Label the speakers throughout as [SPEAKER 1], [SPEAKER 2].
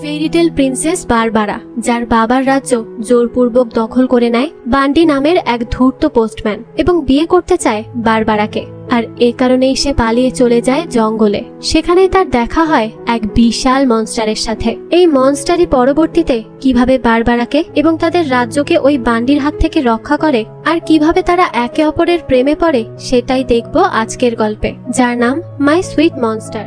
[SPEAKER 1] Fairy tale princess Barbara, যার বাবার রাজ্য জোরপূর্বক দখল করে নেয় বান্ডি নামের এক ধূর্ত পোস্টম্যান এবং বিয়ে করতে চায় বারবারাকে। আর এ কারণেই সে পালিয়ে চলে যায় জঙ্গলে। সেখানেই তার দেখা হয় এক বিশাল মনস্টারের সাথে। এই মনস্টারই পরবর্তীতে কিভাবে বারবারাকে এবং তাদের রাজ্যকে ওই বান্ডির হাত থেকে রক্ষা করে আর কিভাবে তারা একে অপরের প্রেমে পড়ে সেটাই দেখব আজকের গল্পে, যার নাম মাই সুইট মনস্টার।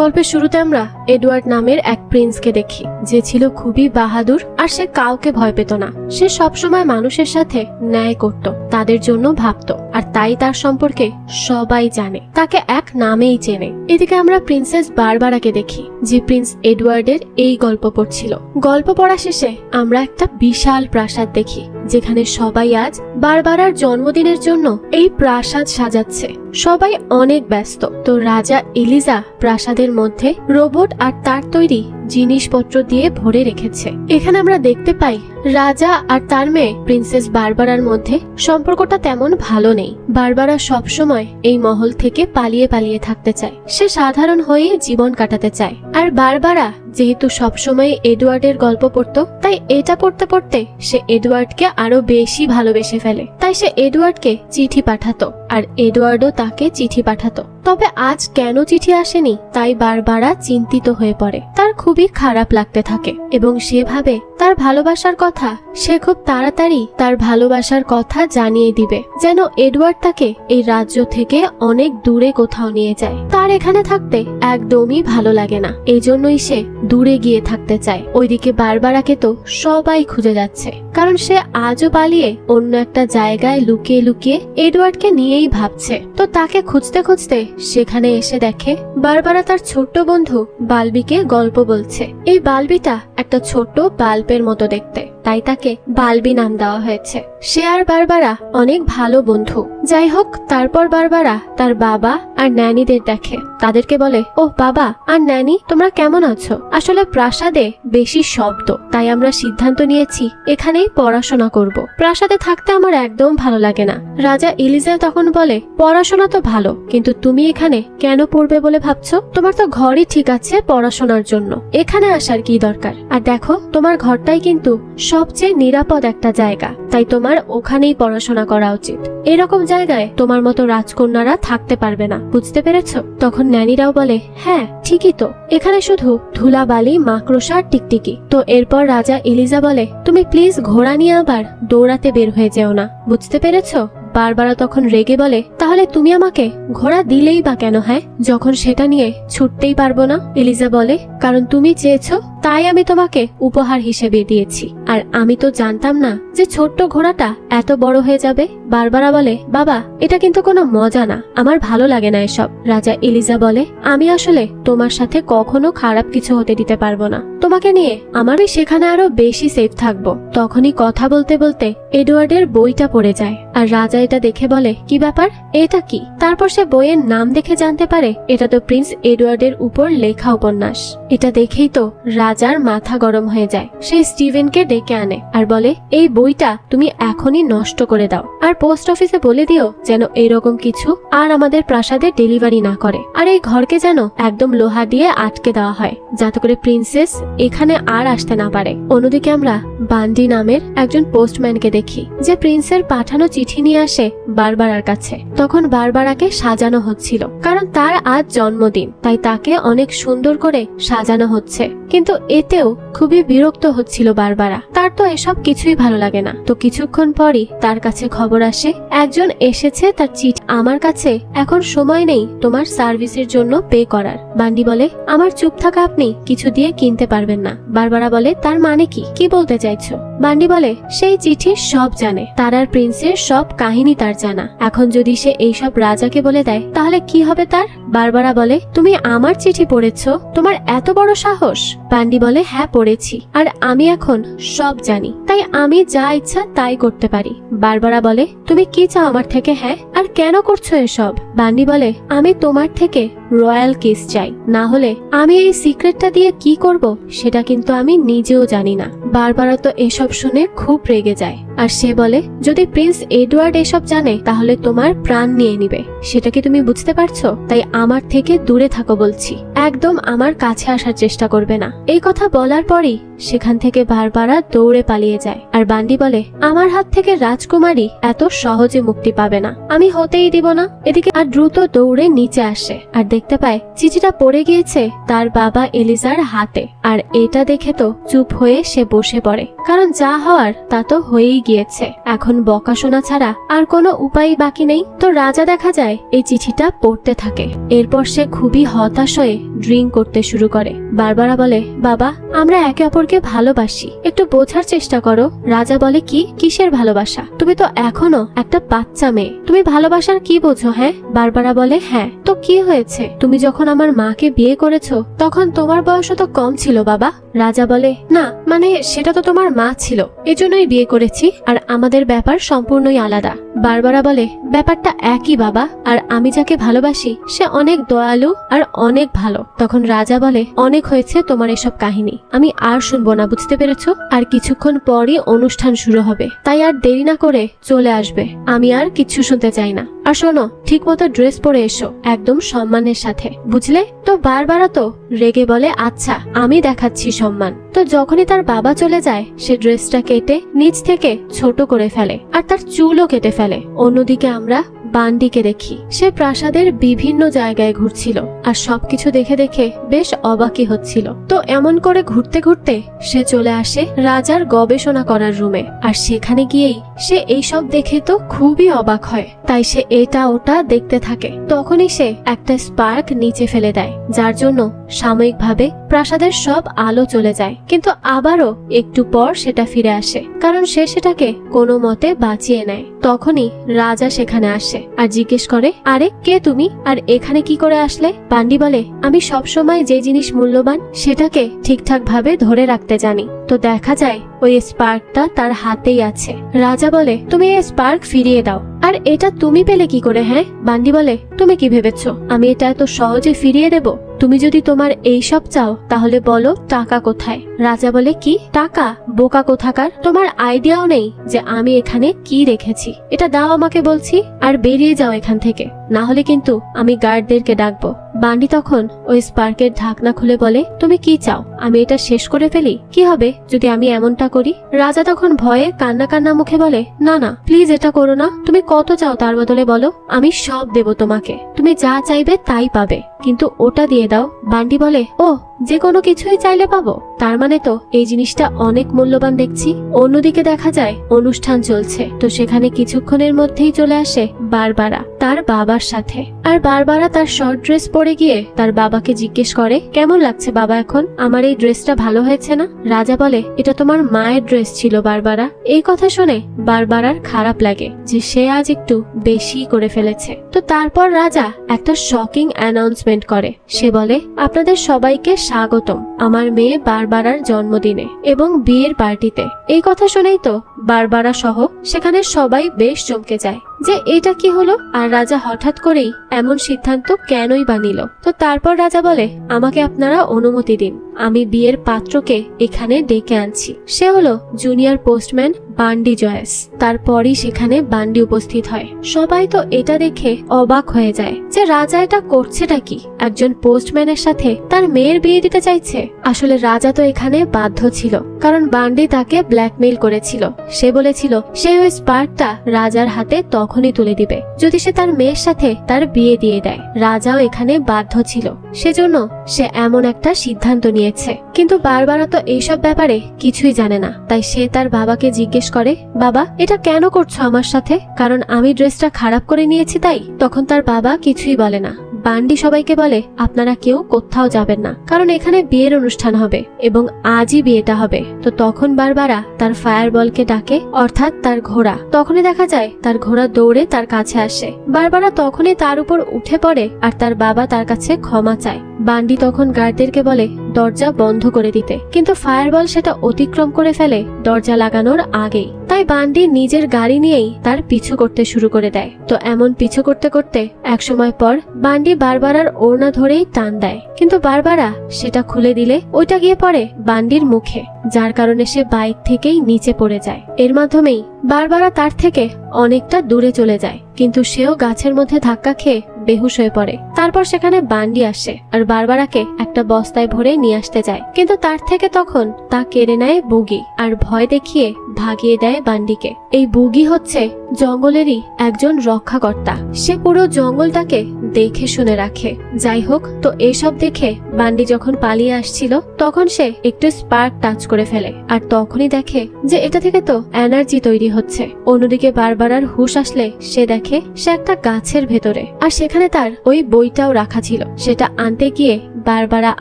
[SPEAKER 1] গল্পের শুরুতে আমরা এডওয়ার্ড নামের এক প্রিন্সকে দেখি, যে ছিল খুবই বাহাদুর আর সে কাউকে ভয় পেত না। সে সবসময় মানুষের সাথে ন্যায় করত, তাদের জন্য ভাবত, আর তাই তার সম্পর্কে সবাই জানে, তাকে এক নামেই চেনে। এদিকে আমরা প্রিন্সেস বারবারাকে দেখি, যে প্রিন্স এডওয়ার্ডের এই গল্প পড়ছিল। গল্প পড়া শেষে আমরা একটা বিশাল প্রাসাদ দেখি, যেখানে সবাই আজ বারবারার জন্মদিনের জন্য এই প্রাসাদ সাজাচ্ছে। সবাই অনেক ব্যস্ত। তো রাজা এলিজা প্রাসাদের মধ্যে রোবট আর তার তৈরি জিনিসপত্র দিয়ে ভরে রেখেছে। এখানে আমরা দেখতে পাই রাজা আর তার মেয়ে প্রিন্সেস বারবারার মধ্যে সম্পর্কটা তেমন ভালো নেই। বারবারা সবসময় এই মহল থেকে পালিয়ে পালিয়ে থাকতে চায়, সে সাধারণ হয়ে জীবন কাটাতে চায়। আর বারবারা যেহেতু সবসময় এডওয়ার্ডের গল্প পড়তো, তাই এটা পড়তে পড়তে সে এডওয়ার্ডকে আরো বেশি ভালোবেসে ফেলে। তাই সে এডওয়ার্ডকে চিঠি পাঠাতো, আর এডওয়ার্ডও তাকে চিঠি পাঠাতো। তবে আজ কেন চিঠি আসেনি তাই বারবারা চিন্তিত হয়ে পড়ে। তার খুবই খারাপ লাগতে থাকে এবং সে ভাবে তার ভালোবাসার কথা সে খুব তাড়াতাড়ি তার ভালোবাসার কথা জানিয়ে দিবে, যেন এডওয়ার্ড তাকে এই রাজ্য থেকে অনেক দূরে কোথাও নিয়ে যায়। তার এখানে থাকতে একদমই ভালো লাগে না, এই জন্যই সে দূরে গিয়ে থাকতে চায়। ওইদিকে বারবারাকে তো সবাই খুঁজে যাচ্ছে, কারণ সে আজও পালিয়ে অন্য একটা জায়গায় লুকিয়ে লুকিয়ে এডওয়ার্ডকে নিয়েই ভাবছে। তো তাকে খুঁজতে খুঁজতে সেখানে এসে দেখে বারবারা তার ছোট্ট বন্ধু বালবিকে গল্প বলছে। এই বালবিটা একটা ছোট্ট বাল্বের মতো দেখতে, তাই তাকে বালবি নাম দেওয়া হয়েছে। সে আর বারবারা অনেক ভালো বন্ধু। যাই হোক, তারপর বারবারা তার বাবা আর ন্যানিদের দেখে, তাদেরকে বলে, ও বাবা আর ন্যানি, তোমরা কেমন আছো? আসলে প্রাসাদে বেশি শব্দ, তাই আমরা সিদ্ধান্ত নিয়েছি এখানেই পড়াশোনা করব। প্রাসাদে থাকতে আমার একদম ভালো লাগে না। রাজা এলিজা তখন বলে, পড়াশোনা তো ভালো, কিন্তু তুমি এখানে কেন পড়বে বলে ভাবছো? তোমার তো ঘরই ঠিক আছে পড়াশোনার জন্য, এখানে আসার কি দরকার? আর দেখো, তোমার ঘরটাই কিন্তু সবচেয়ে নিরাপদ একটা জায়গা, তাই তোমার ওখানেই পড়াশোনা করা উচিত। এরকম জায়গায় তোমার মতো রাজকন্যারা থাকতে পারবে না, বুঝতে পেরেছো? তখন ন্যানিরাও বলে, হ্যাঁ ঠিকই তো, এখানে শুধু ধুলাবালি, মাকড়সা আর টিকটিকি। তো এরপর রাজা এলিজা বলে, তুমি প্লিজ ঘোড়া নিয়ে আবার দৌড়াতে বের হয়ে যেও না, বুঝতে পেরেছো? বারবারা তখন রেগে বলে, তাহলে তুমি আমাকে ঘোড়া দিলেই বা কেন, হ্যাঁ, যখন সেটা নিয়ে ছুটতেই পারবো না? এলিজা বলে, কারণ তুমি চেয়েছো তাই আমি তোমাকে উপহার হিসেবে দিয়েছি, আর আমি তো জানতাম না যে ছোট্ট ঘোড়াটা এত বড় হয়ে যাবে। বারবারা বলে, বাবা এটা কিন্তু কোনো মজা না, আমার ভালো লাগে না এসব। রাজা এলিজা বলে, আমি আসলে তোমার সাথে কখনো খারাপ কিছু হতে দিতে পারবো না, তোমাকে নিয়ে আমারই সেখানে আরো বেশি সেফ থাকবো। তখনই কথা বলতে বলতে এডওয়ার্ডের বইটা পড়ে যায়, আর রাজা এটা দেখে বলে, কি ব্যাপার, এটা কি? তারপর সে বইয়ের নাম দেখে জানতে পারে এটা তো প্রিন্স এডওয়ার্ডের উপর লেখা উপন্যাস। এটা দেখেই তো রাজার মাথা গরম হয়ে যায়। সে স্টিভেনকে ডেকে আনে আর বলে, এই বইটা তুমি এখনই নষ্ট করে দাও, আর পোস্ট অফিসে বলে দিও যেন এইরকম কিছু আর আমাদের প্রাসাদে ডেলিভারি না করে, আর এই ঘরকে যেন একদম লোহা দিয়ে আটকে দেওয়া হয়, যাতে করে প্রিন্সেস এখানে আর আসতে না পারে। অন্যদিকে আমরা বান্ডি নামের একজন পোস্টম্যানকে দেখি, যে প্রিন্সের পাঠানো চিঠি নিয়ে আসে বারবারার কাছে। তখন বারবারাকে সাজানো হচ্ছিল, কারণ তার আজ জন্মদিন, তাই তাকে অনেক সুন্দর করে সাজানো হচ্ছে। কিন্তু এতেও খুবই বিরক্ত হচ্ছিল বারবারা, তার তো এসব কিছুই ভালো লাগে না। তো কিছুক্ষণ পরই তার কাছে খবর আসে একজন এসেছে তার চিঠি, আমার কাছে এখন সময় নেই তোমার সার্ভিসের জন্য পে করার। বান্ডি বলে, আমার চুপ থাকা আপনি কিছু দিয়ে কিনতে পারবেন না। বারবারা বলে, তার মানে কি বলতে চাইছো? বান্ডি বলে, সেই চিঠি সব জানে, তার আর প্রিন্সের সব কাহিনী তার জানা। এখন যদি সে এইসব রাজাকে বলে দেয় তাহলে কি হবে তার? বারবারা বলে, তুমি আমার চিঠি পড়েছো? তোমার এত বড় সাহস? বান্ডি বলে, হ্যাঁ পড়েছি, আর আমি এখন সব জানি, তাই আমি যা ইচ্ছা তাই করতে পারি। বারবারা বলে, তুমি কি চাও আমার থেকে, হ্যাঁ, আর কেন করছো এসব? বান্ডি বলে, আমি তোমার থেকে রয়্যাল কিস চাই, না হলে আমি এই সিক্রেটটা দিয়ে কি করব সেটা কিন্তু আমি নিজেও জানি না। বারবারা তো এসব শুনে খুব রেগে যায় আর সে বলে, যদি প্রিন্স এডওয়ার্ড এসব জানে তাহলে তোমার প্রাণ নিয়ে নিবে, সেটা কি তুমি বুঝতে পারছো? তাই আমার থেকে দূরে থাকো বলছি, একদম আমার কাছে আসার চেষ্টা করবে না। এই কথা বলার পরই সেখান থেকে বারবারা দৌড়ে পালিয়ে যায়। আর বান্ডি বলে, আমার হাত থেকে রাজকুমারী এত সহজে মুক্তি পাবে না, আমি হতেই দিব না। এদিকে আর দ্রুত দৌড়ে নিচে আসে আর দেখতে পায় চিঠিটা পড়ে গিয়েছে তার বাবা এলিজার হাতে। আর এটা দেখে তো চুপ হয়ে সে বসে পড়ে, কারণ যা হওয়ার তা তো হয়েই গিয়েছে, এখন বকাশোনা ছাড়া আর কোনো উপায় বাকি নেই। তো রাজা দেখা যায় এই চিঠিটা পড়তে থাকে। এরপর সে খুবই হতাশ হয়ে ড্রিঙ্ক করতে শুরু করে। বারবারা বলে, বাবা আমরা একে অপরকে ভালোবাসি, একটু বোঝার চেষ্টা করো। রাজা বলে, কি কিসের ভালোবাসা? তুমি তো এখনো একটা বাচ্চা মেয়ে, তুমি ভালোবাসার কি বোঝো? হ্যাঁ। বারবারা বলে, হ্যাঁ তো কি হয়েছে? তুমি যখন আমার মাকে বিয়ে করেছো তখন তোমার বয়স তো কম ছিল বাবা। রাজা বলে, না মানে সেটা তো তোমার মা ছিল, এজন্যই বিয়ে করেছি, আর আমাদের ব্যাপার সম্পূর্ণই আলাদা। বারবারা বলে, ব্যাপারটা একই বাবা, আর আমি যাকে ভালোবাসি সে অনেক দয়ালু আর অনেক ভালো। তখন রাজা বলে, অনেক হয়েছে তোমার এসব কাহিনী, আমি আর শুনবো না, বুঝতে পেরেছো? আর কিছুক্ষণ পরই অনুষ্ঠান শুরু হবে, তাই আর দেরি না করে চলে আসবে, আমি আর কিচ্ছু শুনতে চাই না। আর শোনো, ঠিক মতো ড্রেস পরে এসো, একদম সম্মানের সাথে, বুঝলে? তো বারবারা তো রেগে বলে, আচ্ছা আমি দেখাচ্ছি সম্মান। তো যখনই তার বাবা চলে যায় সে ড্রেসটা কেটে নিচ থেকে ছোট করে ফেলে আর তার চুলও কেটে ফেলে। অন্যদিকে আমরা বান্ডিকে দেখি, সে প্রাসাদের বিভিন্ন জায়গায় ঘুরছিল আর সবকিছু দেখে দেখে বেশ অবাকই হচ্ছিল। তো এমন করে ঘুরতে ঘুরতে সে চলে আসে রাজার গবেষণা করার রুমে, আর সেখানে গিয়েই সে এইসব দেখে তো খুবই অবাক হয়। তাই সে এটা ওটা দেখতে থাকে। তখনই সে একটা স্পার্ক নিচে ফেলে দেয়, যার জন্য সাময়িকভাবে প্রাসাদের সব আলো চলে যায়, কিন্তু আবারও একটু পর সেটা ফিরে আসে, কারণ সে সেটাকে কোনো মতে বাঁচিয়ে নেয়। তখনই রাজা সেখানে আসে আর জিজ্ঞেস করে, আরে কে তুমি, আর এখানে কি করে আসলে? বান্ডি বলে, আমি সবসময় যে জিনিস মূল্যবান সেটাকে ঠিকঠাক ভাবে ধরে রাখতে জানি। তো দেখা যায় ওই স্পার্কটা তার হাতেই আছে। রাজা বলে, তুমি এই স্পার্ক ফিরিয়ে দাও। আর এটা তুমি পেলে কি করে? হ্যাঁ। বান্ডি বলে, তুমি কি ভেবেছো আমি এটা এত সহজে ফিরিয়ে দেব? তুমি যদি তোমার এইসব চাও তাহলে বলো টাকা কোথায়? রাজা বলে, কি টাকা? বোকা কোথাকার, তোমার আইডিয়াও নেই যে আমি এখানে কি রেখেছি। এটা দাও আমাকে বলছি, আর বেরিয়ে যাও এখান থেকে, না হলে কিন্তু আমি গার্ডদেরকে ডাকবো। বান্ডি তখন ওই স্পার্কের ঢাকনা খুলে বলে, তুমি কি চাও আমি এটা শেষ করে ফেলি? কি হবে যদি আমি এমনটা করি? রাজা তখন ভয়ে কান্না কান্না মুখে বলে, না না প্লিজ এটা করো না, তুমি কত চাও তার বদলে বলো, আমি সব দেব তোমাকে, তুমি যা চাইবে তাই পাবে, কিন্তু ওটা দিয়ে দাও। বান্ডি বলে, ও যে কোনো কিছুই চাইলে পাবো, তার মানে তো এই জিনিসটা অনেক মূল্যবান দেখছি। অন্যদিকে দেখা যায় অনুষ্ঠান চলছে, তো সেখানে কিছুক্ষণের মধ্যেই চলে আসে বারবারা তার বাবার সাথে। আর বারবারা তার শর্ট ড্রেস পরে গিয়ে তার বাবাকে জিজ্ঞেস করে, কেমন লাগছে বাবা এখন? আমার এই ড্রেসটা ভালো হয়েছে না? রাজা বলে, এটা তোমার মায়ের ড্রেস ছিল বারবারা। এই কথা শুনে বারবারার খারাপ লাগে যে সে আজ একটু বেশি করে ফেলেছে। তো তারপর রাজা একটা শকিং অ্যানাউন্সমেন্ট করে, সে বলে, আপনাদের সবাইকে স্বাগতম আমার মেয়ে বারবারার জন্মদিনে এবং বিয়ের পার্টিতে। এই কথা শুনেই তো বারবারা সহ সেখানে সবাই বেশ চমকে যায় যে এটা কি হলো, আর রাজা হঠাৎ করেই এমন সিদ্ধান্ত কেনই বা নিল। তো তারপর রাজা বলে, আমাকে আপনারা অনুমতি দিন, আমি বিয়ের পাত্রকে এখানে ডেকে আনছি। সে হলো জুনিয়র পোস্টম্যান বান্ডি জয়েস। তারপরই সেখানে বান্ডি উপস্থিত হয়। সবাই তো এটা দেখে অবাক হয়ে যায় যে রাজা এটা করছেটা কি, একজন পোস্টম্যানের সাথে তার মেয়ের বিয়ে দিতে চাইছে। আসলে রাজা তো এখানে বাধ্য ছিল, কারণ বান্ডি তাকে ব্ল্যাকমেইল করেছিল। সে বলেছিল সে ওই স্পার্কটা রাজার হাতে তখনই তুলে দিবে যদি সে তার মেয়ের সাথে তার বিয়ে দিয়ে দেয়। রাজাও এখানে বাধ্য ছিল, সেজন্য সে এমন একটা সিদ্ধান্ত নিয়েছে। কিন্তু বারবারা তো এইসব ব্যাপারে কিছুই জানে না, তাই সে তার বাবাকে জিজ্ঞেস করে, বাবা এটা কেন করছো আমার সাথে? কারণ আমি ড্রেসটা খারাপ করে নিয়েছি তাই? তখন তার বাবা কিছুই বলে না। বান্ডি সবাইকে বলে, আপনারা কেউ কোথাও যাবেন না, কারণ এখানে বিয়ের অনুষ্ঠান হবে এবং আজই বিয়েটা হবে। তো তখন বারবারা তার ফায়ারবলকে ডাকে, অর্থাৎ তার ঘোড়া। তখনই দেখা যায় তার ঘোড়া দৌড়ে তার কাছে আসে। বারবারা তখনই তার উপর উঠে পড়ে আর তার বাবা তার কাছে ক্ষমা চায়। বান্ডি তখন গার্ডদেরকে বলে দরজা বন্ধ করে দিতে, কিন্তু ফায়ারবল সেটা অতিক্রম করে ফেলে দরজা লাগানোর আগেই। তাই বান্ডি নিজের গাড়ি নিয়েই তার পিছু করতে শুরু করে দেয়। তো এমন পিছু করতে করতে এক সময় পর বান্ডি বারবারার ওড়না ধরেই টান দেয়, কিন্তু বারবারা সেটা খুলে দিলে ওইটা গিয়ে পড়ে বান্ডির মুখে, যার কারণে সে বাইক থেকেই নিচে পড়ে যায়। এর মাধ্যমেই বারবারা তার থেকে অনেকটা দূরে চলে যায়, কিন্তু সেও গাছের মধ্যে ধাক্কা খেয়ে বেহুশ হয়ে পড়ে। তারপর সেখানে বান্ডি আসে আর বারবারাকে একটা বস্তায় ভরে নিয়ে আসতে যায়, কিন্তু তার থেকে তখন তা কেড়ে নেয় বুগি আর ভয় দেখিয়ে ভাগিয়ে দেয় বান্ডিকে। এই বুগি হচ্ছে জঙ্গলেরই একজন রক্ষাকর্তা, সে পুরো জঙ্গলটাকে দেখে শুনে রাখে। যাই হোক, তো এসব দেখে বান্ডি যখন পালিয়ে আসছিল তখন সে একটু স্পার্ক টাচ করে ফেলে, আর তখনই দেখে যে এটা থেকে তো এনার্জি তৈরি হচ্ছে। অন্যদিকে বারবারার হুঁশ আসলে সে দেখে সে একটা গাছের ভেতরে, আর সেখানে তার ওই বইটাও রাখা ছিল। সেটা আনতে গিয়ে বারবারা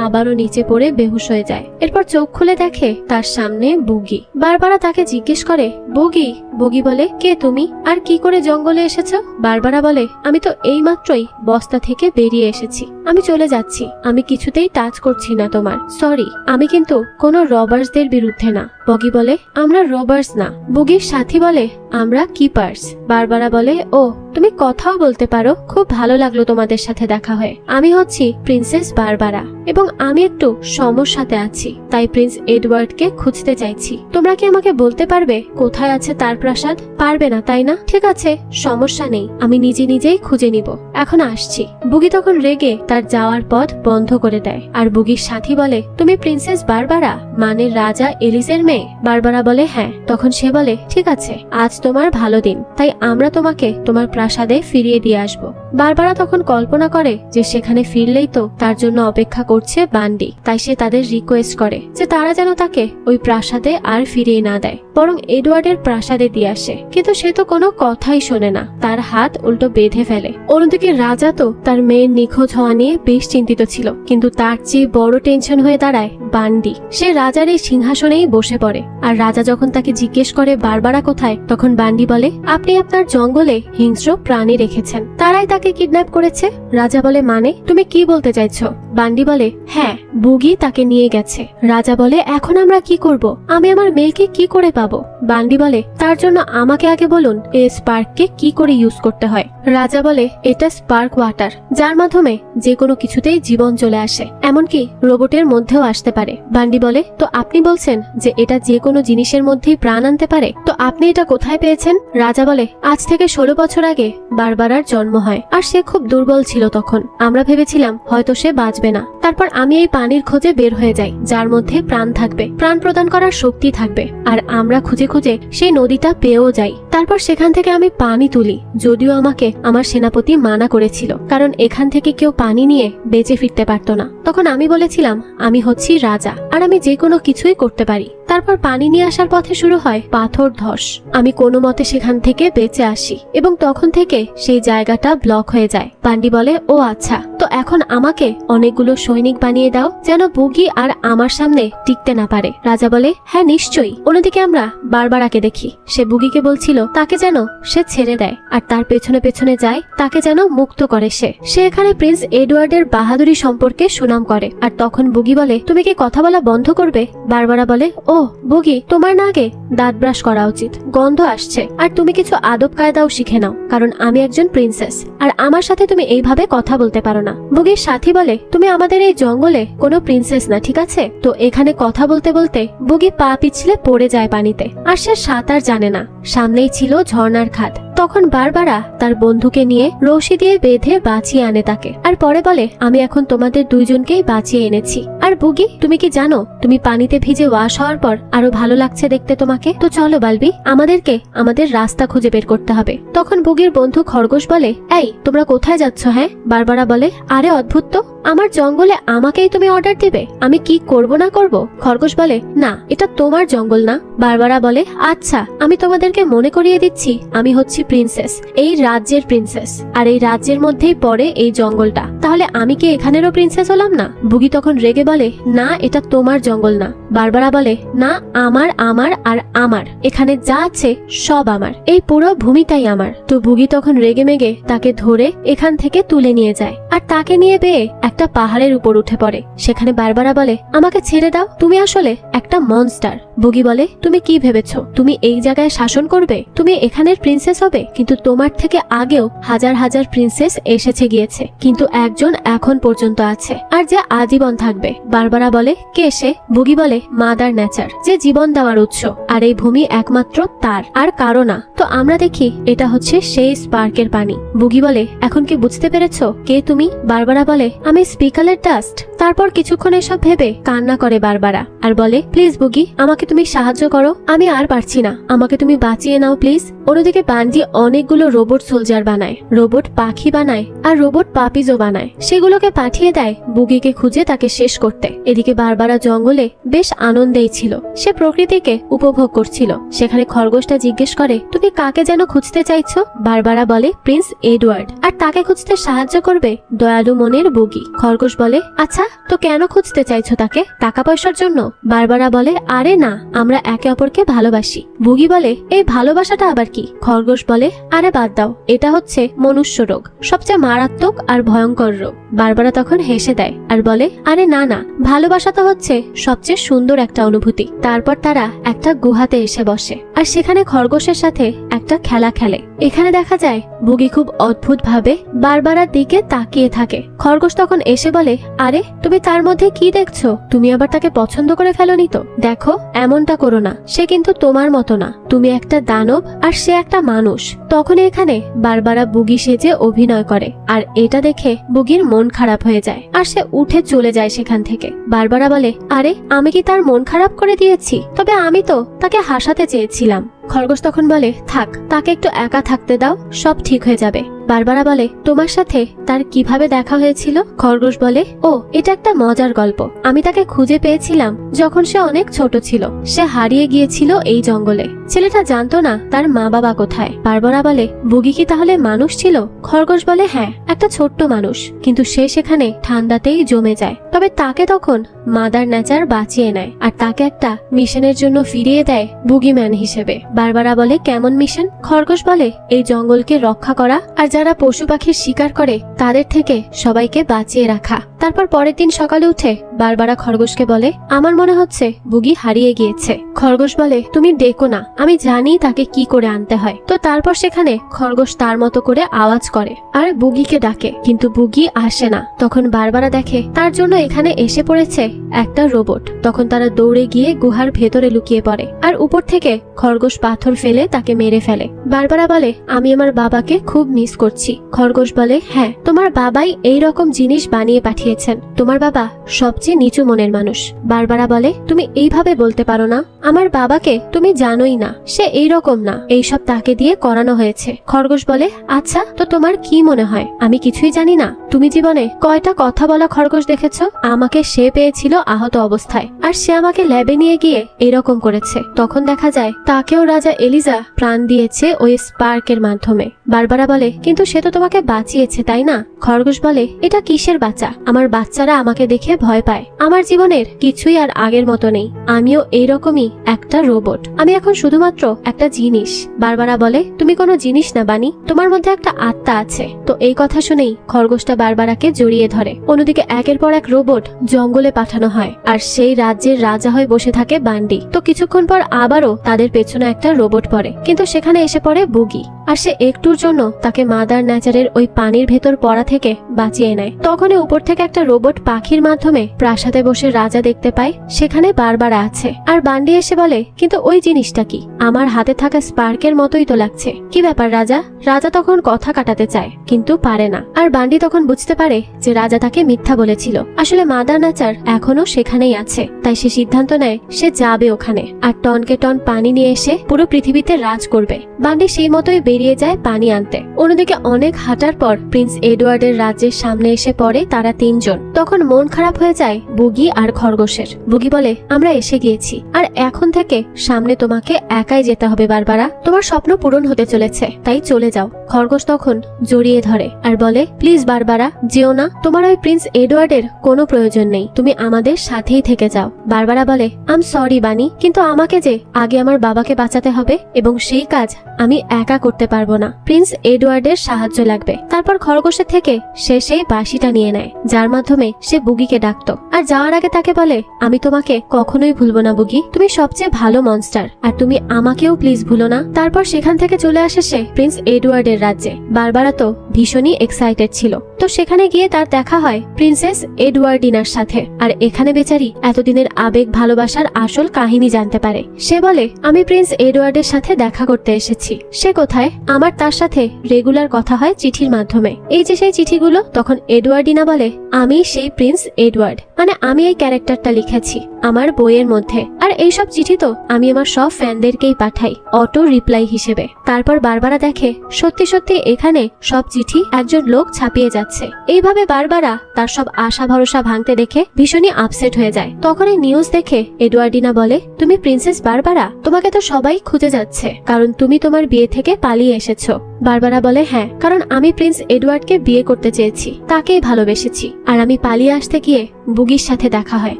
[SPEAKER 1] আবারও নিচে পড়ে বেহুশ হয়ে যায়। এরপর চোখ খুলে দেখে তার সামনে বুগি। বারবারা তাকে জিজ্ঞেস করে বুগি। বুগি বলে কে তুমি, আর কি করে জঙ্গলে এসেছো? বারবারা বলে আমি তো এই মাত্রই বস্তা থেকে বেরিয়ে এসেছি, আমি চলে যাচ্ছি, আমি কিছুতেই টাচ করছি না তোমার, সরি। আমি কিন্তু কোনো রবার্সদের বিরুদ্ধে না। বগি বলে আমরা রবার্স না। বুগির সাথী বলে আমরা কিপার্স। বারবারা বলে ও তুমি কথাও বলতে পারো, খুব ভালো লাগলো তোমাদের সাথে দেখা হয়ে। আমি হচ্ছি প্রিন্সেস বারবারা এবং আমি একটু সমস্যাতে আছি, তাই প্রিন্স এডওয়ার্ডকে খুঁজতে চাইছি। তোমরা কি আমাকে বলতে পারবে কোথায় আছে তার প্রাসাদ? পারবে না তাই না? ঠিক আছে, সমস্যা নেই, আমি নিজে নিজেই খুঁজে নিব, এখন আসছি। বুগি তখন রেগে তার যাওয়ার পথ বন্ধ করে দেয়, আর বুগির সাথী বলে তুমি প্রিন্সেস বারবারা, মানে রাজা এলিসের মেয়ে? বারবারা বলে হ্যাঁ। তখন সে বলে ঠিক আছে, আজ তোমার ভালো দিন, তাই আমরা তোমাকে তোমার প্রাসাদে ফিরিয়ে দিয়ে আসব। বারবারা তখন কল্পনা করে যে সেখানে ফিরলেই তো তার জন্য অপেক্ষা করছে বান্ডি, তাই সে তাদের রিকোয়েস্ট করে যে তারা যেন তাকে ওই প্রাসাদে আর ফিরিয়ে না দেয়, বরং এডওয়ার্ডের প্রাসাদে দিয়ে আসে। কিন্তু সে তো কোনো কথাই শোনে না, তার হাত উল্টো বেঁধে ফেলে। অন্যদিকে রাজা তো তার মেয়ের নিখোঁজ হওয়া নিয়ে বেশ চিন্তিত ছিল, কিন্তু তার চেয়ে বড় টেনশন হয়ে দাঁড়ায় বান্ডি। সে রাজার এই সিংহাসনেই বসে পড়ে, আর রাজা যখন তাকে জিজ্ঞেস করে বারবারা কোথায়, তখন বান্ডি বলে আপনি আপনার জঙ্গলে হিংস্র প্রাণী রেখেছেন, তারাই তাকে কিডন্যাপ করেছে। রাজা বলে মানে তুমি কি বলতে চাইছো? বান্ডি বলে হ্যাঁ, বুগি তাকে নিয়ে গেছে। রাজা বলে এখন আমরা কি করব? আমি আমার মেয়েকে কি করে পাবো? বান্ডি বলে তার জন্য আমাকে আগে বলুন এই স্পার্ককে কি করে ইউজ করতে হয়। রাজা বলে এটা স্পার্ক ওয়াটার, যার মাধ্যমে যে কোনো কিছুতেই জীবন চলে আসে, এমনকি রোবটের মধ্যেও আসতে পারে। বান্ডি বলে তো আপনি বলছেন যে এটা যে কোনো জিনিসের মধ্যেই প্রাণ আনতে পারে, তো আপনি এটা কোথায় পেয়েছেন? রাজা বলে আজ থেকে 16 বছর আগে বারবারার জন্ম হয়, আর সে খুব দুর্বল ছিল তখন। আমরা ভেবেছিলাম হয়তো সে বাঁচবে না। তারপর আমি এই পানির খোঁজে বের হয়ে যাই, যার মধ্যে প্রাণ থাকবে, প্রাণ প্রদান করার শক্তি থাকবে, আর আমরা খুঁজে খুঁজে সেই নদীটা পেয়েও যাই। তারপর সেখান থেকে আমি পানি তুলি, যদিও আমাকে আমার সেনাপতি মানা করেছিল, কারণ এখান থেকে কেউ পানি নিয়ে বেঁচে ফিরতে পারতো না। তখন আমি বলেছিলাম আমি হচ্ছি রাজা, আর আমি যে কোনো কিছুই করতে পারি। তারপর পানি নিয়ে আসার পথে শুরু হয় পাথর ধস। আমি কোনো মতে সেখান থেকে বেঁচে আসি, এবং তখন থেকে সেই জায়গাটা ব্লক হয়ে যায়। বান্ডি বলে ও আচ্ছা, তো এখন আমাকে অনেকগুলো সৈনিক বানিয়ে দাও, যেন বুগি আর আমার সামনে টিকতে না পারে। রাজা বলে হ্যাঁ নিশ্চয়ই। অন্যদিকে আমরা বারবারাকে দেখি, সে বুগিকে বলছিল তাকে যেন সে ছেড়ে দেয়, আর তার পেছনে পেছনে যায়, তাকে যেন মুক্ত করে। সে এখানে প্রিন্স এডওয়ার্ডের বাহাদুরি সম্পর্কে সুনাম করে। আর তখন বুগি বলে তুমি কি কথা বলা বন্ধ করবে? বারবারা বলে ও বুগি, তোমার না আগে দাঁত ব্রাশ করা উচিত, গন্ধ আসছে, আর তুমি কিছু আদব কায়দাও শিখে নাও, কারণ আমি একজন প্রিন্সেস, আর আমার সাথে তুমি এইভাবে কথা বলতে পারো না। বুগির সাথী বলে তুমি আমাদের এই জঙ্গলে কোনো প্রিন্সেস না, ঠিক আছে? তো এখানে কথা বলতে বলতে বুগি পা পিছলে পড়ে যায় পানিতে, আর সে সাঁতার জানে না। সামনেই ছিল ঝর্ণার খাদ। তখন বারবারা তার বন্ধুকে নিয়ে রশি দিয়ে বেঁধে বাঁচিয়ে আনে তাকে, আর পরে বলে আমি এখন তোমাদের দুইজনকেই বাঁচিয়ে এনেছি। আর বুগি তুমি কি জানো, তুমি পানিতে ভিজে ওয়াশ হওয়ার পর আরো ভালো লাগছে দেখতে তোমাকে। তো চলো বালবি, আমাদেরকে আমাদের রাস্তা খুঁজে বের করতে হবে। তখন বুগির বন্ধু খরগোশ বলে এই তোমরা কোথায় যাচ্ছ? হ্যাঁ। বারবারা বলে আরে অদ্ভুত তো, আমার জঙ্গলে আমাকেই তুমি অর্ডার দিবে, আমি কি করব না করব? খরগোশ বলে না, এটা তোমার জঙ্গল না। বারবারা বলে আচ্ছা, আমি তোমাদেরকে মনে করিয়ে দিচ্ছি আমি হচ্ছি প্রিন্সেস, এই রাজ্যের প্রিন্সেস, আর এই রাজ্যের মধ্যেই পড়ে এই জঙ্গলটা, তাহলে আমি কি এখানেরও প্রিন্সেস হলাম না? বুগি তখন রেগে বলে না, এটা তোমার জঙ্গল না। বারবারা বলে না, আমার আমার আর আমার, এখানে যা আছে সব আমার, এই পুরো ভূমিটাই আমার। তো বুগি তখন রেগে মেগে তাকে ধরে এখান থেকে তুলে নিয়ে যায়, আর তাকে নিয়ে বেয়ে একটা একটা পাহাড়ের উপর উঠে পড়ে। সেখানে বারবারা বলে, আমাকে ছেড়ে দাও, তুমি আসলে একটা মনস্টার। বুগি বলে, তুমি কি ভেবেছো তুমি এই জায়গায় শাসন করবে? তুমি এখানের প্রিন্সেস হবে, কিন্তু তোমার থেকে আগেও হাজার হাজার প্রিন্সেস এসেছে গিয়েছে, কিন্তু একজন এখন পর্যন্ত আছে, আর যে আজীবন থাকবে। বারবারা বলে, কে সে? বুগি বলে, মাদার নেচার, যে জীবন দেওয়ার উৎস, আর এই ভূমি একমাত্র তার, আর কারো না। তো আমরা দেখি এটা হচ্ছে সেই স্পার্কের পানি। বুগি বলে, এখন কি বুঝতে পেরেছো কে তুমি? বারবারা বলে, আমি স্পিকালের ডাস্ট। তারপর কিছুক্ষণ এসব ভেবে কান্না করে বারবারা, আর বলে, প্লিজ বুগি, আমাকে তুমি সাহায্য করো, আমি আর পারছি না, আমাকে তুমি বাঁচিয়ে নাও প্লিজ। অন্যদিকে বান্ডি অনেকগুলো রোবট সোলজার বানায়, রোবট পাখি বানায়, আর রোবট পাপিজও বানায়। সেগুলোকে পাঠিয়ে দেয় বুগিকে খুঁজে তাকে শেষ করতে। এদিকে বারবারা জঙ্গলে বেশ আনন্দেই ছিল, সে প্রকৃতিকে উপভোগ করছিল। সেখানে খরগোশটা জিজ্ঞেস করে, তুমি কাকে যেন খুঁজতে চাইছো? বারবারা বলে, প্রিন্স এডওয়ার্ড, আর তাকে খুঁজতে সাহায্য করবে দয়ালু মনের বুগি। খরগোশ বলে, আচ্ছা তো কেন খুঁজতে চাইছো তাকে? টাকা পয়সার জন্য? বারবারা বলে, আরে না, আমরা একে অপরকে ভালোবাসি। বুগি বলে, এই ভালোবাসাটা আবার কি? খরগোশ বলে, আরে বাদ দাও, এটা হচ্ছে মনুষ্য রোগ, সবচেয়ে মারাত্মক আর ভয়ঙ্কর রোগ। বারবারা তখন হেসে দেয় আর বলে, আরে না না, ভালোবাসা তো হচ্ছে সবচেয়ে সুন্দর একটা অনুভূতি। তারপর তারা একটা গুহাতে এসে বসে, আর সেখানে খরগোশের সাথে একটা খেলা খেলে। এখানে দেখা যায় বুগি খুব অদ্ভুত ভাবে বারবারার দিকে তাকিয়ে থাকে। খরগোশ তখন এসে বলে, আরে তুমি তার মধ্যে কি দেখছো? তুমি আবার তাকে পছন্দ করে ফেলোনি তো? দেখো, এমনটা করো না, সে কিন্তু তোমার মতো না, তুমি একটা দানব আর সে একটা মানুষ। তখন এখানে বারবারা বুগি সেজে অভিনয় করে, আর এটা দেখে বুগির মন খারাপ হয়ে যায়, আর সে উঠে চলে যায় সেখান থেকে। বারবারা বলে, আরে আমি কি তার মন খারাপ করে দিয়েছি? তবে আমি তো তাকে হাসাতে চেয়েছিলাম। খরগোশ তখন বলে, থাক, তাকে একটু একা থাকতে দাও, সব ঠিক হয়ে যাবে। বারবারা বলে, তোমার সাথে তার কিভাবে দেখা হয়েছিল? খরগোশ বলে, ও এটা একটা মজার গল্প। আমি তাকে খুঁজে পেয়েছিলাম যখন সে অনেক ছোট ছিল। সে হারিয়ে গিয়েছিল এই জঙ্গলে। ছেলেটা জানতো না তার মা বাবা কোথায়। বারবারা বলে, বুগি কি তাহলে মানুষ ছিল? খরগোশ বলে, হ্যাঁ, একটা ছোট্ট মানুষ, কিন্তু সে সেখানে ঠান্ডাতেই জমে যায়। তবে তাকে তখন মাদার নেচার বাঁচিয়ে নেয়, আর তাকে একটা মিশনের জন্য ফিরিয়ে দেয় বুগিম্যান হিসেবে। বারবারা বলে, কেমন মিশন? খরগোশ বলে, এই জঙ্গলকে রক্ষা করা, আর যারা পশু পাখির শিকার করে তাদের থেকে সবাইকে বাঁচিয়ে রাখা। তারপর পরের দিন সকালে উঠে বারবারা খরগোশকে বলে, আমার মনে হচ্ছে বুগি হারিয়ে গিয়েছে। খরগোশ বলে, তুমি ডেকো না, আমি জানি তাকে কি করে আনতে হয়। তো তারপর সেখানে খরগোশ তার মতো করে আওয়াজ করে আর বুগিকে ডাকে, কিন্তু বুগি আসে না। তখন বারবারা দেখে তার জন্য এখানে এসে পড়েছে একটা রোবট। তখন তারা দৌড়ে গিয়ে গুহার ভেতরে লুকিয়ে পড়ে, আর উপর থেকে খরগোশ পাথর ফেলে তাকে মেরে ফেলে। বারবারা বলে, আমি আমার বাবাকে খুব মিস করছি। খরগোশ বলে, হ্যাঁ, তোমার বাবাই এই রকম জিনিস বানিয়ে পাঠিয়েছেন। তোমার বাবা সবচেয়ে নিচু মনের মানুষ। বারবারা বলে, তুমি এইভাবে বলতে পারো না, আমার বাবাকে তুমি জানোই না, সে এইরকম না, এইসব তাকে দিয়ে করানো হয়েছে। খরগোশ বলে, আচ্ছা তো তোমার কি মনে হয় আমি কিছুই জানি না? তুমি জীবনে কয়টা কথা বলা খরগোশ দেখেছো? আমাকে সে পেয়েছিল আহত অবস্থায়, আর সে আমাকে ল্যাবে নিয়ে গিয়ে এরকম করেছে। তখন দেখা যায় তাকেও রাজা এলিজা প্রাণ দিয়েছে ওই স্পার্কের মাধ্যমে। বারবারা বলে, কিন্তু সে তো তোমাকে বাঁচিয়েছে, তাই না? খরগোশ বলে, এটা কিসের বাচ্চা? আমার বাচ্চারা আমাকে দেখে ভয় পায়। আমার জীবনের কিছুই আর আগের মতো নেই। আমিও এইরকমই একটা রোবট। আমি এখন শুধুমাত্র একটা জিনিস। বারবারা বলে, তুমি কোনো জিনিস না বানি, তোমার মধ্যে একটা আত্মা আছে। তো এই কথা শুনেই খরগোশটা বারবারাকে জড়িয়ে ধরে। অন্যদিকে একের পর এক রোবট জঙ্গলে পাঠানো হয়, আর সেই রাজ্যের রাজা হয়ে বসে থাকে বান্ডি। তো কিছুক্ষণ পর আবারও তাদের পেছনে একটা রোবট পড়ে, কিন্তু সেখানে এসে পড়ে বুগি, আর সে একটুর জন্য তাকে মাদার নেচারের ওই পানির ভেতর পড়া থেকে বাঁচিয়ে নেয়। তখনই উপর থেকে একটা রোবট পাখির মাধ্যমে প্রাসাদে বসে রাজা দেখতে পায় সেখানে বারবারা আছে। আর বান্ডি এসে বলে, কিন্তু ওই জিনিসটা কি? আমার হাতে থাকা স্পার্কের মতোই তো লাগছে, কি ব্যাপার রাজা? রাজা তখন কথা কাটাতে চায়, কিন্তু পারে না। আর বান্ডি তখন বুঝতে পারে যে রাজা তাকে মিথ্যা বলেছিল। আসলে মাদার নেচার এখনো সেখানেই আছে, তাই সে সিদ্ধান্ত নেয় সে যাবে ওখানে, আর টনকে টন পানি নিয়ে এসে পুরো পৃথিবীতে রাজ করবে। বান্ডি সেই মতোই বেরিয়ে যায় পানি আনতে। অন্যদিকে অনেক হাঁটার পর প্রিন্স এডওয়ার্ডের রাজ্যের সামনে এসে পড়ে তারা তিনজন। তখন মন খারাপ হয়ে যায় বুগি আর খরগোশের। বুগি বলে, আমরা এসে গিয়েছি, আর এখন থেকে সামনে তোমাকে একাই যেতে হবে বারবারা, তোমার স্বপ্ন পূরণ হতে চলেছে, তাই চলে যাও। খরগোশ তখন জড়িয়ে ধরে আর বলে, প্লিজ বারবারা, যেও না, তোমার ওই প্রিন্স এডওয়ার্ডের কোনো প্রয়োজন নেই, তুমি আমাদের সাথেই থেকে যাও। বারবারা বলে, আম সরি বানি, কিন্তু আমাকে যে আগে আমার বাবাকে বাঁচাতে হবে এবং সেই কাজ আমি একা করতে পারবো না, প্রিন্স এডওয়ার্ডের সাহায্য লাগবে। তারপর খরগোশের থেকে সে সেই বাঁশিটা নিয়ে নেয়, যার মাধ্যমে সে বুগিকে ডাকতো। আর যাওয়ার আগে তাকে বলে, আমি তোমাকে কখনোই ভুলবো না বুগি, তুমি সবচেয়ে ভালো মনস্টার, আর তুমি আমাকেও প্লিজ ভুলো না। তারপর সেখান থেকে চলে আসে সে প্রিন্স এডওয়ার্ডের রাজ্যে। বারবারা তো ভীষণই এক্সাইটেড ছিল, তো সেখানে গিয়ে তার দেখা হয় প্রিন্সেস এডওয়ার্ডিনার সাথে। আর এখানে বেচারি এতদিনের আবেগ ভালোবাসার আসল কাহিনী জানতে পারে। সে বলে, আমি প্রিন্স এডওয়ার্ডের সাথে দেখা করতে এসেছি। সে কোথায়? আমার তার সাথে রেগুলার কথা হয় চিঠির মাধ্যমে। এই যে সেই চিঠিগুলো। তখন এডওয়ার্ডিনা বলে, আমি সেই প্রিন্স এডওয়ার্ড, মানে আমি এই ক্যারেক্টারটা লিখেছি আমার বইয়ের মধ্যে, আর এইসব চিঠি তো আমি আমার সব ফ্যানদেরকেই পাঠাই অটো রিপ্লাই হিসেবে। তারপর বারবারা দেখে সত্যি সত্যি এখানে সব চিঠি একজন লোক ছাপিয়ে যাচ্ছে। এইভাবে বারবারা তার সব আশা ভরসা ভাঙতে দেখে ভীষণই আপসেট হয়ে যায়। তখন এই নিউজ দেখে এডওয়ার্ডিনা বলে, তুমি প্রিন্সেস বারবারা, তোমাকে তো সবাই খুঁজে যাচ্ছে, কারণ তুমি তোমার বিয়ে থেকে পালিয়ে এসেছো। বারবারা বলে, হ্যাঁ, কারণ আমি প্রিন্স এডওয়ার্ডকে বিয়ে করতে চেয়েছি, তাকেই ভালোবেসেছি, আর আমি পালিয়ে আসতে গিয়ে বুগির সাথে দেখা হয়,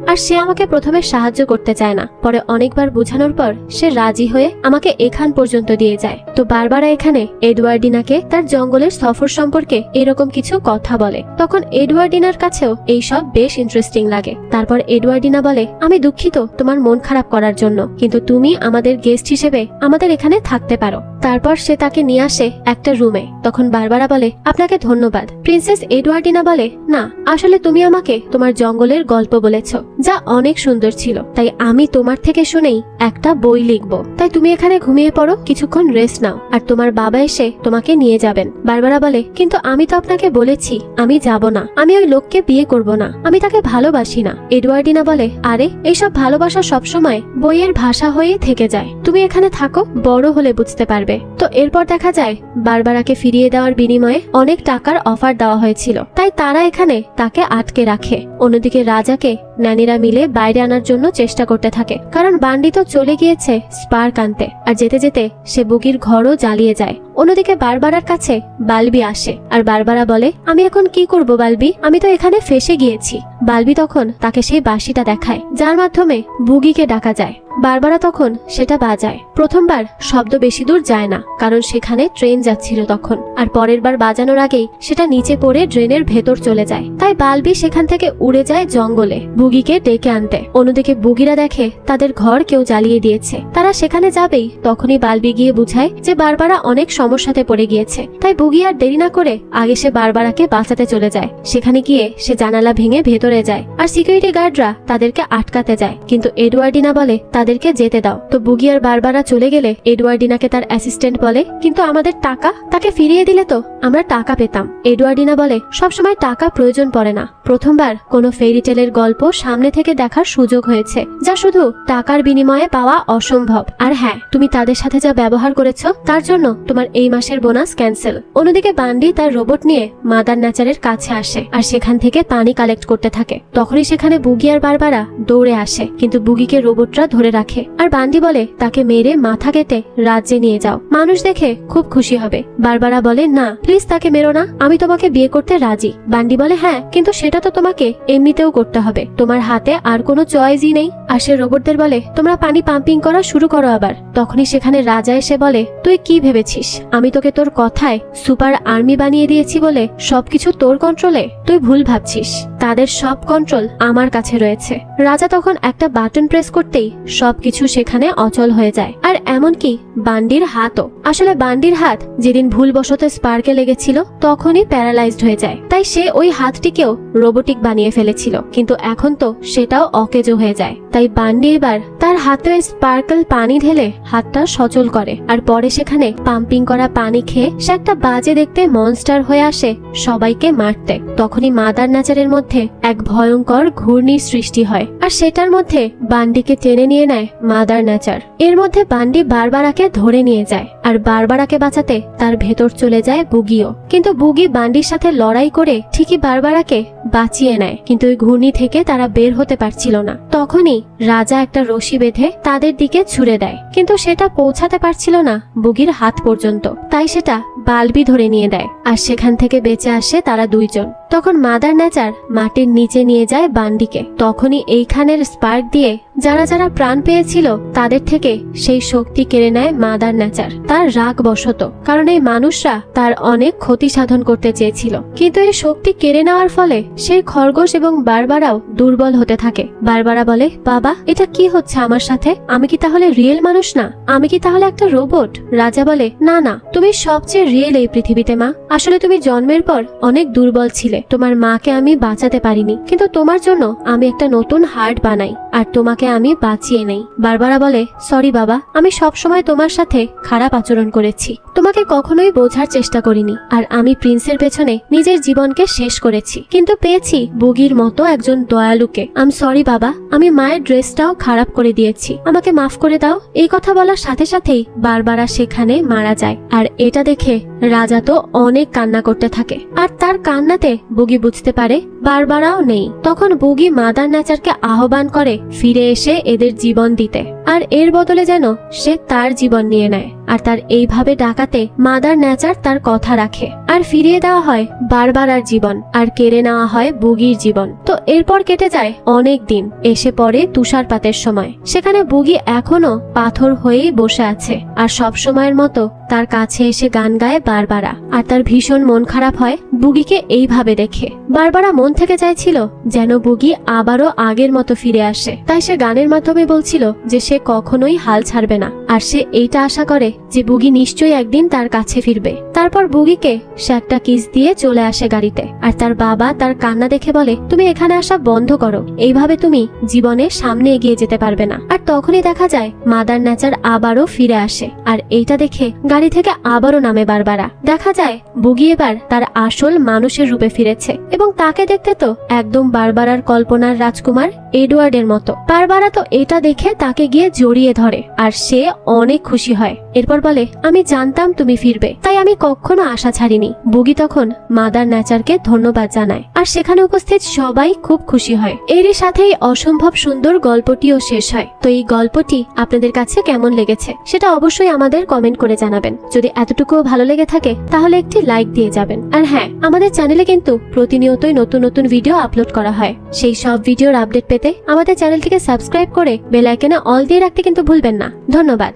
[SPEAKER 1] আর সে আমাকে প্রথমে সাহায্য করতে চায় না, পরে অনেকবার বোঝানোর পর সে রাজি হয়ে আমাকে এখান পর্যন্ত দিয়ে যায়। তো বারবারা এখানে এডওয়ার্ডিনাকে তার জঙ্গলের সফর সম্পর্কে এরকম কিছু কথা বলে। তখন এডওয়ার্ডিনার কাছেও এই সব বেশ ইন্টারেস্টিং লাগে। তারপর এডওয়ার্ডিনা বলে, আমি দুঃখিত তোমার মন খারাপ করার জন্য, কিন্তু তুমি আমাদের গেস্ট হিসেবে আমাদের এখানে থাকতে পারো। তারপর সে তাকে নিয়ে আসে একটা রুমে। তখন বারবারা বলে, আপনাকে ধন্যবাদ। প্রিন্সেস এডওয়ার্ডিনা বলে, না, আসলে তুমি আমাকে তোমার জঙ্গলের গল্প বলেছ, যা অনেক সুন্দর ছিল, তাই আমি তোমার থেকে শুনেই একটা বই লিখবো। তাই তুমি এখানে ঘুমিয়ে পড়ো, কিছুক্ষণ রেস্ট নাও, আর তোমার বাবা এসে তোমাকে নিয়ে যাবেন। বারবারা বলে, কিন্তু আমি তো আপনাকে বলেছি আমি যাব না, আমি ওই লোককে বিয়ে করব না, আমি তাকে ভালোবাসি না। এডওয়ার্ডিনা বলে, আরে এইসব ভালোবাসা সবসময় বইয়ের ভাষা হয়েই থেকে যায়, তুমি এখানে থাকো, বড় হলে বুঝতে পারবে। তো এরপর দেখা যায় বারবারাকে ফিরিয়ে দেওয়ার বিনিময়ে অনেক টাকার অফার দেওয়া হয়েছিল, তাই তারা এখানে তাকে আটকে রাখে। অন্যদিকে রাজাকে ন্যানিরা মিলে বাইরে আনার জন্য চেষ্টা করতে থাকে, কারণ বান্ডি তো চলে গিয়েছে স্পার্ক আনতে, আর যেতে যেতে সে বুগির ঘরও জ্বালিয়ে যায়। অন্যদিকে বারবারার কাছে বালবি আসে, আর বারবারা বলে, আমি এখন কি করব বালবি, আমি তো এখানে ফেসে গিয়েছি। বালবি তখন তাকে সেই বাঁশিটা দেখায়, যার মাধ্যমে বুগিকে ডাকা যায়। বারবারা তখন সেটা বাজায়। প্রথমবার শব্দ বেশি দূর যায় না, কারণ সেখানে ট্রেন যাচ্ছিল তখন, আর পরের বার বাজানোর আগেই সেটা নিচে পড়ে ড্রেনের ভেতর চলে যায়। তাই বালবি সেখান থেকে উড়ে যায় জঙ্গলে বুগিকে ডেকে আনতে। অন্যদিকে বুগিরা দেখে তাদের ঘর কেউ জ্বালিয়ে দিয়েছে। তারা সেখানে যাবেই তখনই বালবি গিয়ে বুঝায় যে বারবারা অনেক সমস্যাতে পড়ে গিয়েছে। তাই বুগি আর দেরি না করে আগে সে বারবারাকে বাঁচাতে চলে যায়। সেখানে গিয়ে সে জানালা ভেঙে ভেতরে যায়, আর সিকিউরিটি গার্ডরা তাদেরকে আটকাতে যায়, কিন্তু এডওয়ার্ডিনা বলে তাদেরকে যেতে দাও। তো বুগি আর বারবারা চলে গেলে এডওয়ার্ডিনাকে তার অ্যাসিস্ট্যান্ট বলে, কিন্তু আমাদের টাকা, তাকে ফিরিয়ে দিলে তো আমরা টাকা পেতাম। এডওয়ার্ডিনা বলে, সবসময় টাকা প্রয়োজন পড়ে না, প্রথমবার কোনো ফেরি টেলের গল্প সামনে থেকে দেখার সুযোগ হয়েছে, যা শুধু টাকার বিনিময়ে পাওয়া অসম্ভব। আর হ্যাঁ, তুমি তাদের সাথে যা ব্যবহার করেছো তার জন্য তোমার এই মাসের বোনাস ক্যান্সেল। অন্যদিকে বান্ডি তার রোবট নিয়ে মাদার নেচারের কাছে আসে, আর সেখান থেকে পানি কালেক্ট করতে থাকে। তখনই সেখানে বুগি আর বারবারা দৌড়ে আসে, কিন্তু বুগিকে রোবটরা ধরে রাখে, আর বান্ডি বলে তাকে মেরে মাথা কেটে রাজ্যে নিয়ে যাও, মানুষ দেখে খুব খুশি হবে। বারবারা বলে, না প্লিজ তাকে মেরো না, আমি তোমাকে বিয়ে করতে রাজি। বান্ডি বলে, হ্যাঁ, কিন্তু সেটা তো তোমাকে এমনিতেও করতে হবে, তোমার হাতে আর কোনো চয়েসই নেই। আর সে রোবটদের বলে, তোমরা পানি পাম্পিং করা শুরু করো আবার। তখনই সেখানে রাজা এসে বলে, তুই কি ভেবেছিস আমি তোকে তোর কথায় সুপার আর্মি বানিয়ে দিয়েছি বলে সবকিছু তোর কন্ট্রোলে? তুই ভুল ভাবছিস, তাদের সব কন্ট্রোল আমার কাছে রয়েছে। রাজা তখন একটা বাটন প্রেস করতেই সবকিছু সেখানে অচল হয়ে যায়, আর এমনকি বান্ডির হাতও। আসলে বান্ডির হাত যেদিন ভুলবশত স্পার্কে লেগেছিল তখনই প্যারালাইজড হয়ে যায়, তাই সে ওই হাতটিকেও রোবোটিক বানিয়ে ফেলেছিল, কিন্তু এখন তো সেটাও অকেজো হয়ে যায়। তাই বান্ডি এবার তার হাতে স্পার্কল পানি ঢেলে হাতটা সচল করে, আর পরে সেখানে পাম্পিং করা পানি খেয়ে সে একটা বাজে দেখতে মনস্টার হয়ে আসে সবাইকে মারতে। তখনই মাদার নেচারের মধ্যে এক ভয়ঙ্কর ঘূর্ণির সৃষ্টি হয়, আর সেটার মধ্যে বান্ডিকে টেনে নিয়ে নেয় মাদার নেচার। এর মধ্যে বান্ডি বারবারাকে ধরে নিয়ে যায়, আর বারবারাকে বাঁচাতে তার ভেতর চলে যায় বুগিও। কিন্তু বুগি বান্ডির সাথে লড়াই করে ঠিকই বারবারাকে বাঁচিয়ে নেয়, কিন্তু ওই ঘূর্ণি থেকে তারা বের হতে পারছিল না। তখনই রাজা একটা রশি বেঁধে তাদের দিকে ছুড়ে দেয়, কিন্তু সেটা পৌঁছাতে পারছিল না বুগির হাত পর্যন্ত, তাই সেটা বাল্বই ধরে নিয়ে দেয় আর সেখান থেকে বেঁচে আসে তারা দুইজন। তখন মাদার নেচার মাটির নিচে নিয়ে যায় বান্ডিকে। তখনই এইখানের স্পার্ক দিয়ে যারা যারা প্রাণ পেয়েছিল তাদের থেকে সেই শক্তি কেড়ে নেয় মাদার নেচার তার রাগ বশত, কারণ এই মানুষরা তার অনেক ক্ষতি সাধন করতে চেয়েছিল। কিন্তু এই শক্তি কেড়ে নেওয়ার ফলে সেই খরগোশ এবং বারবারাও দুর্বল হতে থাকে। বারবারা বলে, বাবা এটা কি হচ্ছে আমার সাথে? আমি কি তাহলে রিয়েল মানুষ না? আমি কি তাহলে একটা রোবট? রাজা বলে, না না, তুমি সবচেয়ে রিয়েল এই পৃথিবীতে মা। আসলে তুমি জন্মের পর অনেক দুর্বল ছিলে, তোমার মাকে আমি বাঁচাতে পারিনি, কিন্তু তোমার জন্য আমি একটা নতুন হার্ট বানাই আর তোমাকে আমি বাঁচিয়ে নেই। বারবারা বলে, সরি বাবা, আমি সবসময় তোমার সাথে খারাপ আচরণ করেছি, তোমাকে কখনোই বোঝার চেষ্টা করিনি, আর আমি প্রিন্সের পেছনে নিজের জীবনকে শেষ করেছি, কিন্তু পেয়েছি বুগির মতো একজন দয়ালুকে। আম সরি বাবা, আমি মায়ের ড্রেসটাও খারাপ করে দিয়েছি, আমাকে মাফ করে দাও। এই কথা বলার সাথে সাথেই বারবারা সেখানে মারা যায়। আর এটা দেখে রাজা তো অনেক কান্না করতে থাকে, আর তার কান্নাতে বুগি বুঝতে পারে বারবারাও নেই। তখন বুগি মাদার নেচারকে আহ্বান করে ফিরে এসে এদের জীবন দিতে, আর এর বদলে যেন সে তার জীবন নিয়ে নেয়। আর তার এইভাবে ডাকাতে মাদার নেচার তার কথা রাখে আর ফিরিয়ে দেওয়া হয় বারবারার জীবন আর কেড়ে নেওয়া হয় বুগির জীবন। তো এরপর কেটে যায় অনেক দিন, এসে পড়ে তুষারপাতের সময়। সেখানে বুগি এখনো পাথর হয়েই বসে আছে আর সব সময়ের মতো তার কাছে এসে গান গায় বারবারা। আর তার ভীষণ মন খারাপ হয় বুগিকে এইভাবে দেখে। বারবারা মন থেকে চাইছিল যেন বুগি আবারও আগের মতো ফিরে আসে, তাই সে গানের মাধ্যমে বলছিল যে সে কখনোই হাল ছাড়বে না, আর সে এইটা আশা করে যে বুগি নিশ্চয়ই একদিন তার কাছে ফিরবে। তারপর বুগিকে সে একটা কিস দিয়ে চলে আসে গাড়িতে, আর তার বাবা তার কান্না দেখে বলে, তুমি এখানে আসা বন্ধ করো, এইভাবে তুমি জীবনে সামনে এগিয়ে যেতে পারবে না। আর তখনই দেখা যায় মাদার নেচার আবারও ফিরে আসে, আর এইটা দেখে গাড়ি থেকে আবারও নামে বারবারা। দেখা যায় বুগি এবার তার আসল মানুষের রূপে ফিরেছে, এবং তাকে দেখতে তো একদম বারবারার কল্পনার রাজকুমার এডওয়ার্ডের মতো। বারবারা তো এটা দেখে তাকে গিয়ে জড়িয়ে ধরে, আর সে অনেক খুশি হয়। এরপর বলে, আমি জানতাম তুমি ফিরবে, তাই আমি কখনো আশা ছাড়িনি। বুগি তখন মাদার নেচারকে ধন্যবাদ জানায়, আর সেখানে উপস্থিত সবাই খুব খুশি হয়। এরই সাথেই অসম্ভব সুন্দর গল্পটিও শেষ হয়। তো এই গল্পটি আপনাদের কাছে কেমন লেগেছে সেটা অবশ্যই আমাদের কমেন্ট করে জানাবেন। যদি এতটুকুও ভালো লেগে থাকে তাহলে একটি লাইক দিয়ে যাবেন। আর হ্যাঁ, আমাদের চ্যানেলে কিন্তু প্রতিনিয়তই নতুন নতুন ভিডিও আপলোড করা হয়। সেই সব ভিডিওর আপডেট পেতে আমাদের চ্যানেলটিকে সাবস্ক্রাইব করে বেল আইকনে অল দিয়ে রাখতে কিন্তু ভুলবেন না। ধন্যবাদ।